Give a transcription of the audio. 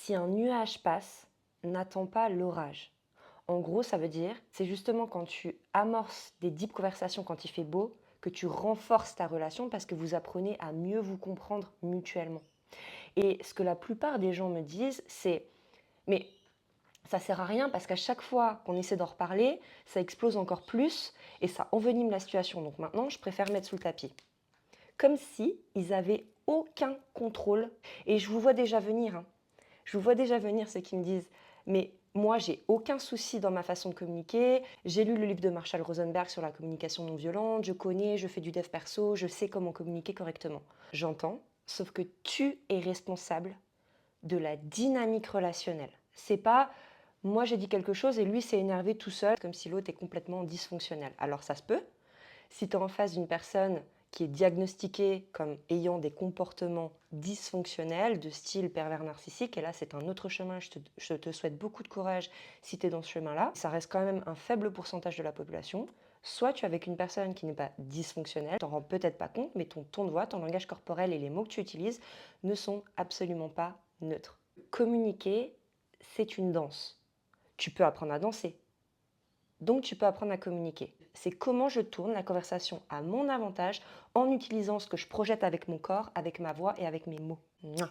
Si un nuage passe, n'attends pas l'orage. En gros, ça veut dire, c'est justement quand tu amorces des deep conversations quand il fait beau, que tu renforces ta relation parce que vous apprenez à mieux vous comprendre mutuellement. Et ce que la plupart des gens me disent, c'est mais ça sert à rien parce qu'à chaque fois qu'on essaie d'en reparler, ça explose encore plus et ça envenime la situation. Donc maintenant, je préfère mettre sous le tapis. Comme si ils avaient aucun contrôle. Et je vous vois déjà venir, hein. Je vous vois déjà venir ceux qui me disent mais moi j'ai aucun souci dans ma façon de communiquer, j'ai lu le livre de Marshall Rosenberg sur la communication non violente, je connais, je fais du dev perso, je sais comment communiquer correctement. J'entends, sauf que tu es responsable de la dynamique relationnelle. C'est pas moi j'ai dit quelque chose et lui s'est énervé tout seul comme si l'autre est complètement dysfonctionnel. Alors ça se peut. Si tu es en face d'une personne qui est diagnostiquée comme ayant des comportements dysfonctionnels de style pervers narcissique, et là c'est un autre chemin, je te souhaite beaucoup de courage si tu es dans ce chemin-là, ça reste quand même un faible pourcentage de la population. Soit tu es avec une personne qui n'est pas dysfonctionnelle, tu t'en rends peut-être pas compte, mais ton ton de voix, ton langage corporel et les mots que tu utilises ne sont absolument pas neutres. Communiquer, c'est une danse. Tu peux apprendre à danser, donc tu peux apprendre à communiquer. C'est comment je tourne la conversation à mon avantage en utilisant ce que je projette avec mon corps, avec ma voix et avec mes mots. Mouah.